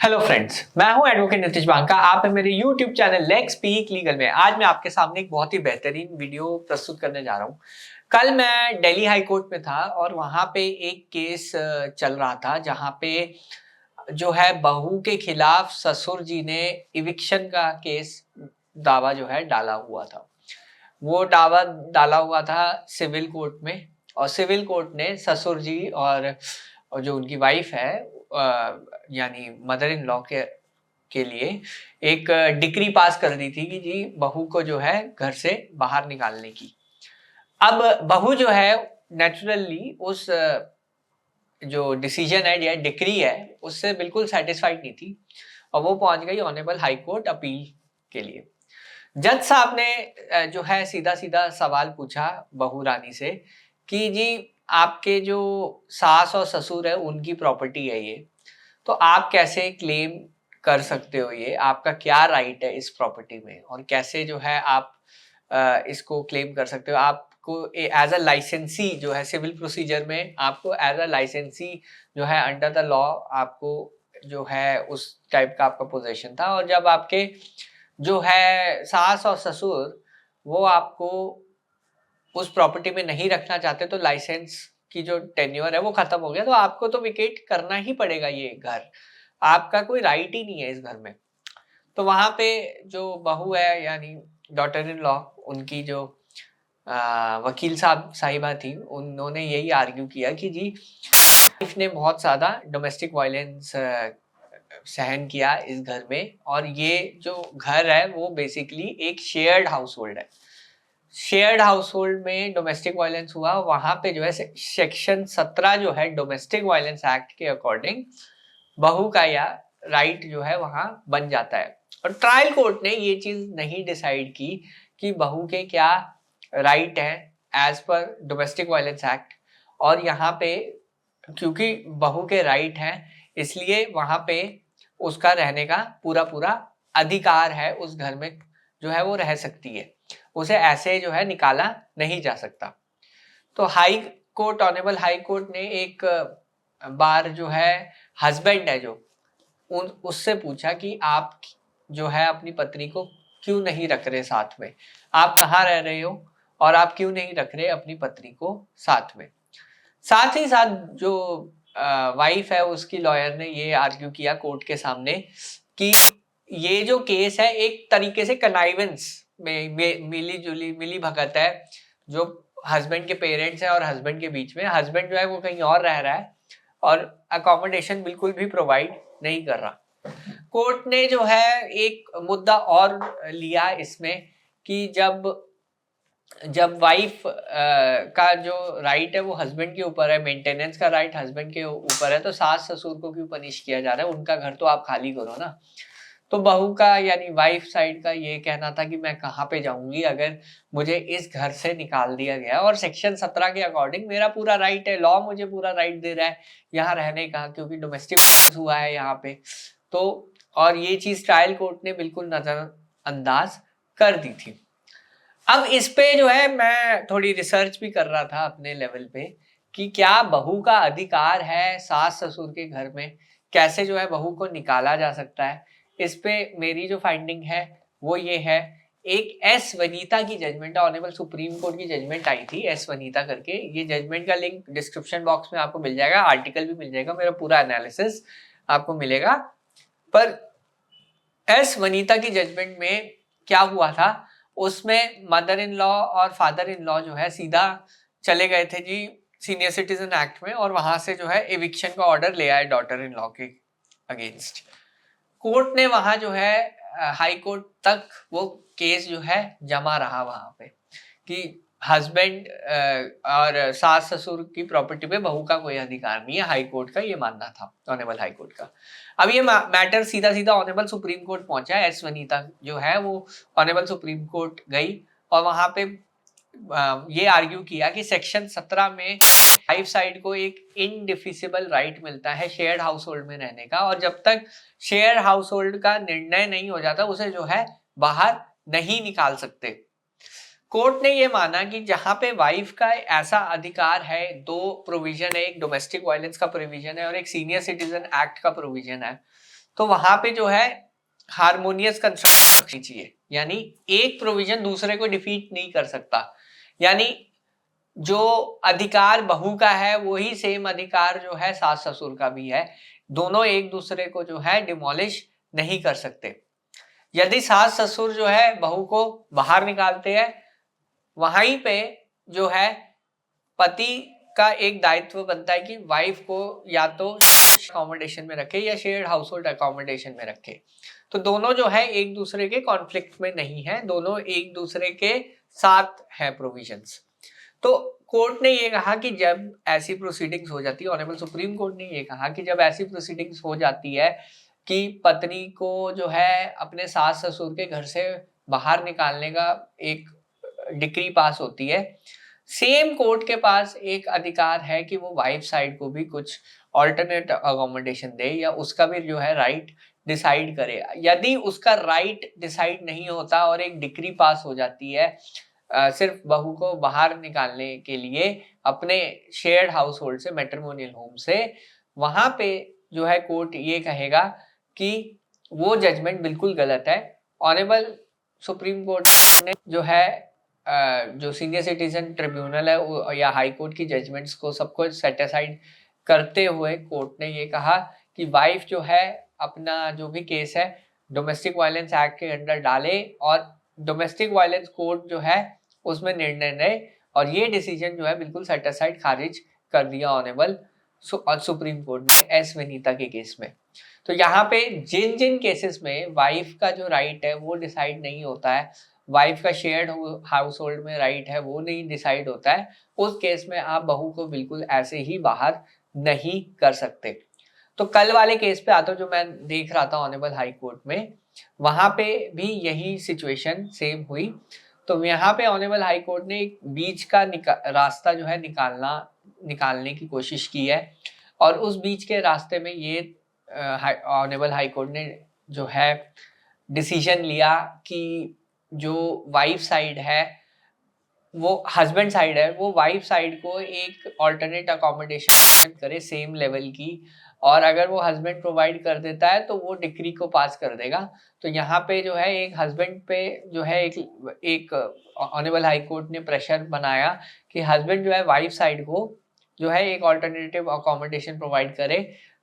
Hello friends, मैं हूं advocate Nitish Banka. आप है मेरे YouTube channel let's speak legal में। आज मैं आपके सामने एक बहुत ही बेहतरीन वीडियो प्रस्तुत करने जा रहा हूं। कल मैं दिल्ली हाई कोर्ट में था और वहां पे एक केस चल रहा था जहां पे जो है बहू के खिलाफ ससुर जी ने इविक्शन का केस दावा जो है डाला हुआ था। वो दावा डाला हुआ था सिविल कोर्ट में और सिविल कोर्ट ने ससुर जी और जो उनकी वाइफ है यानी मदर इन लॉ के लिए एक डिक्री पास कर दी थी कि जी बहू को जो है घर से बाहर निकालने की। अब बहू जो है नेचुरली उस जो डिसीजन है या डिक्री है उससे बिल्कुल सेटिस्फाइड नहीं थी और वो पहुंच गई ऑनरेबल हाई कोर्ट अपील के लिए। जज साहब ने जो है सीधा सीधा सवाल पूछा बहू रानी से कि जी आपके जो सास और ससुर है उनकी प्रॉपर्टी है ये, तो आप कैसे क्लेम कर सकते हो, ये आपका क्या राइट है इस प्रॉपर्टी में और कैसे जो है आप इसको क्लेम कर सकते हो। आपको एज अ लाइसेंसी जो है सिविल प्रोसीजर में आपको एज अ लाइसेंसी जो है अंडर द लॉ आपको जो है उस टाइप का आपका पोजीशन था। और जब आपके जो है सास और ससुर वो आपको उस प्रॉपर्टी में नहीं रखना चाहते तो लाइसेंस की जो टेन्योर है वो खत्म हो गया, तो आपको तो विकेट करना ही पड़ेगा ये घर। आपका कोई राइट ही नहीं है इस घर में। तो वहां पे जो बहू है यानी डॉटर इन लॉ उनकी जो वकील साहिबा थी उन्होंने यही आर्ग्यू किया कि जी वाइफ ने बहुत ज्यादा डोमेस्टिक वायलेंस सहन किया इस घर में और ये जो घर है वो बेसिकली एक शेयर्ड हाउस होल्ड है। शेयर्ड हाउस होल्ड में डोमेस्टिक वायलेंस हुआ, वहां पे जो है सेक्शन 17 जो है डोमेस्टिक वायलेंस एक्ट के अकॉर्डिंग बहू का या राइट जो है वहां बन जाता है। और ट्रायल कोर्ट ने ये चीज नहीं डिसाइड की कि बहू के क्या राइट है as per domestic violence act. और यहाँ पे क्योंकि बहू के राइट है इसलिए वहां पे उसका रहने का पूरा पूरा अधिकार है, उस घर में जो है वो रह सकती है, उसे ऐसे जो है निकाला नहीं जा सकता। तो high court honourable high court ने एक बार जो है हस्बैंड है जो उससे पूछा कि आप जो है अपनी पत्नी को क्यों नहीं रख रहे साथ में, आप कहाँ रह रहे हो और आप क्यों नहीं रख रहे अपनी पत्नी को साथ में। साथ ही साथ जो वाइफ है उसकी लॉयर ने ये आर्ग्यू किया कोर्ट के सामने कि ये जो केस है एक तरीके से कनाइवेंस में मिली भगत है जो हस्बैंड के पेरेंट्स है और हस्बैंड के बीच में। हस्बैंड जो है वो कहीं और रह रहा है और अकोमोडेशन बिल्कुल भी प्रोवाइड नहीं कर रहा। कोर्ट ने जो है एक मुद्दा और लिया इसमें कि जब जब वाइफ का जो राइट है वो हस्बैंड के ऊपर है, मेंटेनेंस का राइट हस्बैंड के ऊपर है, तो सास ससुर को क्यों पनिश किया जा रहा है, उनका घर तो आप खाली करो ना। तो बहू का यानी वाइफ साइड का ये कहना था कि मैं कहाँ पे जाऊंगी अगर मुझे इस घर से निकाल दिया गया और सेक्शन 17 के अकॉर्डिंग मेरा पूरा राइट है, लॉ मुझे पूरा राइट दे रहा है यहाँ रहने का क्योंकि डोमेस्टिक हुआ है यहाँ पे। तो और ये चीज ट्रायल कोर्ट ने बिल्कुल नजरअंदाज कर दी थी। अब इस पे जो है मैं थोड़ी रिसर्च भी कर रहा था अपने लेवल पे कि क्या बहू का अधिकार है सास ससुर के घर में, कैसे जो है बहू को निकाला जा सकता है। इस पे मेरी जो फाइंडिंग है वो ये है, एक एस वनीता की जजमेंट ऑनरेबल सुप्रीम कोर्ट की जजमेंट आई थी एस वनीता करके। ये जजमेंट का लिंक डिस्क्रिप्शन बॉक्स में आपको मिल जाएगा, आर्टिकल भी मिल जाएगा, मेरा पूरा एनालिसिस आपको मिलेगा। पर एस वनीता की जजमेंट में क्या हुआ था, उसमें मदर इन लॉ और फादर इन लॉ जो है सीधा चले गए थे जी सीनियर सिटीजन एक्ट में और वहां से जो है एविक्शन का ऑर्डर ले आए डॉटर इन लॉ के अगेंस्ट। कोर्ट ने वहां जो है हाई कोर्ट तक वो केस जो है जमा रहा वहां पे कि हस्बैंड और सास ससुर की प्रॉपर्टी पे बहू का कोई अधिकार नहीं है। हाई कोर्ट का ये मानना था, ऑनरेबल हाई कोर्ट का। अब ये मैटर सीधा सीधा ऑनरेबल सुप्रीम कोर्ट पहुंचा है। एस वनीता जो है वो ऑनरेबल सुप्रीम कोर्ट गई और वहां पे ये आर्ग्यू किया कि सेक्शन 17 में वाइफ साइड को एक इनडिफिसिबल राइट मिलता है शेयर्ड हाउस होल्ड में रहने का, और जब तक शेयर हाउस होल्ड का निर्णय नहीं हो जाता उसे जो है बाहर नहीं निकाल सकते। कोर्ट ने ये माना कि जहां पे वाइफ का ऐसा अधिकार है, दो प्रोविजन है, एक डोमेस्टिक वायलेंस का प्रोविजन है और एक सीनियर सिटीजन एक्ट का प्रोविजन है, तो वहां पे जो है हारमोनियस कंस्ट्रक्शन चाहिए, यानी एक प्रोविजन दूसरे को डिफीट नहीं कर सकता, यानी जो अधिकार बहू का है वही सेम अधिकार जो है सास ससुर का भी है, दोनों एक दूसरे को जो है डिमोलिश नहीं कर सकते। यदि सास ससुर जो है बहू को बाहर निकालते हैं, वहीं पे जो है पति का एक दायित्व बनता है कि वाइफ को या तो अकोमोडेशन में रखे या शेयर्ड हाउस होल्ड अकोमोडेशन में रखे। तो दोनों जो है एक दूसरे के कॉन्फ्लिक्ट में नहीं है, दोनों एक दूसरे के साथ है प्रोविजंस। तो कोर्ट ने ये कहा कि जब ऐसी प्रोसीडिंग्स हो जाती है, ऑनरेबल सुप्रीम कोर्ट ने ये कहा कि जब ऐसी प्रोसीडिंग्स हो जाती है कि पत्नी को जो है अपने सास ससुर के घर से बाहर निकालने का एक डिक्री पास होती है, सेम कोर्ट के पास एक अधिकार है कि वो वाइफ साइड को भी कुछ ऑल्टरनेट अकोमोडेशन दे या उसका भी जो है राइट डिसाइड करे। यदि उसका राइट डिसाइड नहीं होता और एक डिक्री पास हो जाती है सिर्फ बहू को बाहर निकालने के लिए अपने शेयर्ड हाउस होल्ड से, मैट्रिमोनियल होम से, वहां पे जो है कोर्ट ये कहेगा कि वो जजमेंट बिल्कुल गलत है। ऑनरेबल सुप्रीम कोर्ट ने जो है जो सीनियर सिटीजन ट्रिब्यूनल है या हाई कोर्ट की जजमेंट्स को सबको सेटिस्फाइड करते हुए कोर्ट ने ये कहा कि वाइफ जो है अपना जो भी केस है डोमेस्टिक वायलेंस एक्ट के अंडर डाले और डोमेस्टिक वायलेंस कोर्ट जो है उसमें निर्णय ले, और ये डिसीजन जो है बिल्कुल सेटिस्फाइड खारिज कर दिया ऑनरेबल सुप्रीम कोर्ट ने एस विनीता के केस में। तो यहाँ पे जिन जिन केसेस में वाइफ का जो राइट है वो डिसाइड नहीं होता है, वाइफ का शेयर्ड हाउस होल्ड में राइट है वो नहीं डिसाइड होता है, उस केस में आप बहू को बिल्कुल ऐसे ही बाहर नहीं कर सकते। तो कल वाले केस पे आता जो मैं देख रहा था ऑनरेबल हाई कोर्ट में, वहां पे भी यही सिचुएशन सेम हुई। तो यहाँ पे ऑनरेबल हाई कोर्ट ने एक बीच का रास्ता जो है निकालने की कोशिश की है, और उस बीच के रास्ते में ये ऑनरेबल हाई कोर्ट ने जो है डिसीजन लिया कि जो वाइफ साइड है वो हस्बैंड साइड है वो वाइफ साइड को एक ऑल्टरनेट अकोमोडेशन करे सेम लेवल की, और अगर वो हस्बैंड प्रोवाइड कर देता है तो वो डिक्री को पास कर देगा। तो यहाँ पे जो है एक हस्बैंड पे जो है एक ऑनरेबल हाई कोर्ट ने प्रेशर बनाया कि हस्बैंड जो है वाइफ साइड को जो है एक ऑल्टरनेटिव अकोमोडेशन प्रोवाइड करे,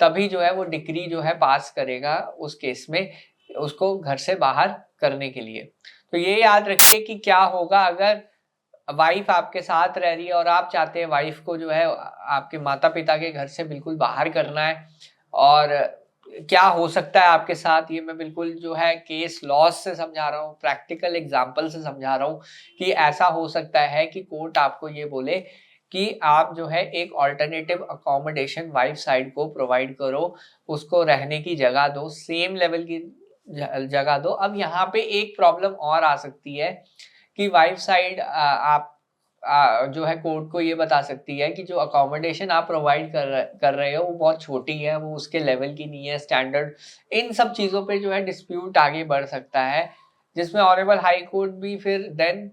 तभी जो है वो डिक्री जो है पास करेगा उस केस में उसको घर से बाहर करने के लिए। तो ये याद रखिए कि क्या होगा अगर वाइफ आपके साथ रह रही है और आप चाहते हैं वाइफ को जो है आपके माता पिता के घर से बिल्कुल बाहर करना है, और क्या हो सकता है आपके साथ, ये मैं बिल्कुल जो है केस लॉस से समझा रहा हूँ, प्रैक्टिकल एग्जांपल से समझा रहा हूँ कि ऐसा हो सकता है कि कोर्ट आपको ये बोले कि आप जो है एक ऑल्टरनेटिव अकोमोडेशन वाइफ साइड को प्रोवाइड करो, उसको रहने की जगह दो, सेम लेवल की जगह दो। अब यहाँ पे एक प्रॉब्लम और आ सकती है कि वाइफ साइड आप जो है कोर्ट को ये बता सकती है कि जो अकोमोडेशन आप प्रोवाइड कर रहे हो वो बहुत छोटी है, वो उसके लेवल की नहीं है, स्टैंडर्ड, इन सब चीज़ों पे जो है डिस्प्यूट आगे बढ़ सकता है, जिसमें ऑनरेबल हाई कोर्ट भी फिर देन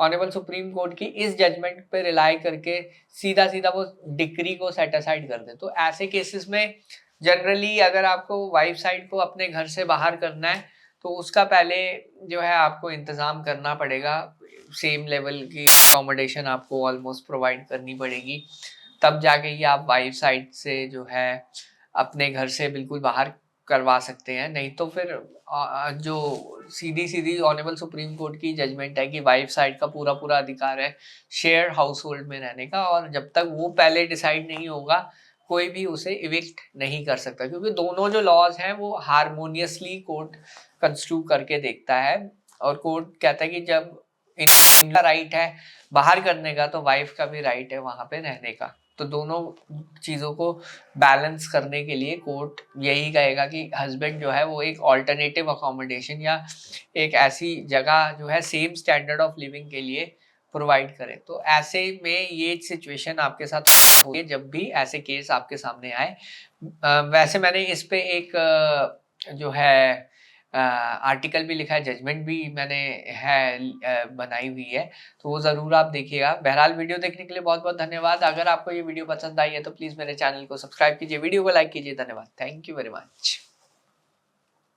ऑनरेबल सुप्रीम कोर्ट की इस जजमेंट पे रिलाई करके सीधा सीधा वो डिक्री को सेट असाइड कर दे। तो ऐसे केसेस में जनरली अगर आपको वाइफ साइड को अपने घर से बाहर करना है तो उसका पहले जो है आपको इंतज़ाम करना पड़ेगा, सेम लेवल की अकोमोडेशन आपको ऑलमोस्ट प्रोवाइड करनी पड़ेगी, तब जाके ही आप वाइफ साइड से जो है अपने घर से बिल्कुल बाहर करवा सकते हैं। नहीं तो फिर जो सीधी ऑनरेबल सुप्रीम कोर्ट की जजमेंट है कि वाइफ साइड का पूरा पूरा अधिकार है शेयर हाउस होल्ड में रहने का, और जब तक वो पहले डिसाइड नहीं होगा कोई भी उसे इविक्ट नहीं कर सकता, क्योंकि दोनों जो लॉज हैं वो हारमोनियसली कोर्ट कंस्ट्रू करके देखता है, और कोर्ट कहता है कि जब इनका राइट है बाहर करने का तो वाइफ का भी राइट है वहां पे रहने का। तो दोनों चीज़ों को बैलेंस करने के लिए कोर्ट यही कहेगा कि हस्बैंड जो है वो एक ऑल्टरनेटिव अकोमोडेशन या एक ऐसी जगह जो है सेम स्टैंडर्ड ऑफ लिविंग के लिए प्रोवाइड करे। तो ऐसे में ये सिचुएशन आपके साथ होगी जब भी ऐसे केस आपके सामने आए। वैसे मैंने इस पे एक जो है आर्टिकल भी लिखा है, जजमेंट भी मैंने बनाई हुई है, तो वो ज़रूर आप देखिएगा। बहरहाल वीडियो देखने के लिए बहुत बहुत धन्यवाद। अगर आपको ये वीडियो पसंद आई है तो प्लीज़ मेरे चैनल को सब्सक्राइब कीजिए, वीडियो को लाइक कीजिए। धन्यवाद, थैंक यू वेरी मच।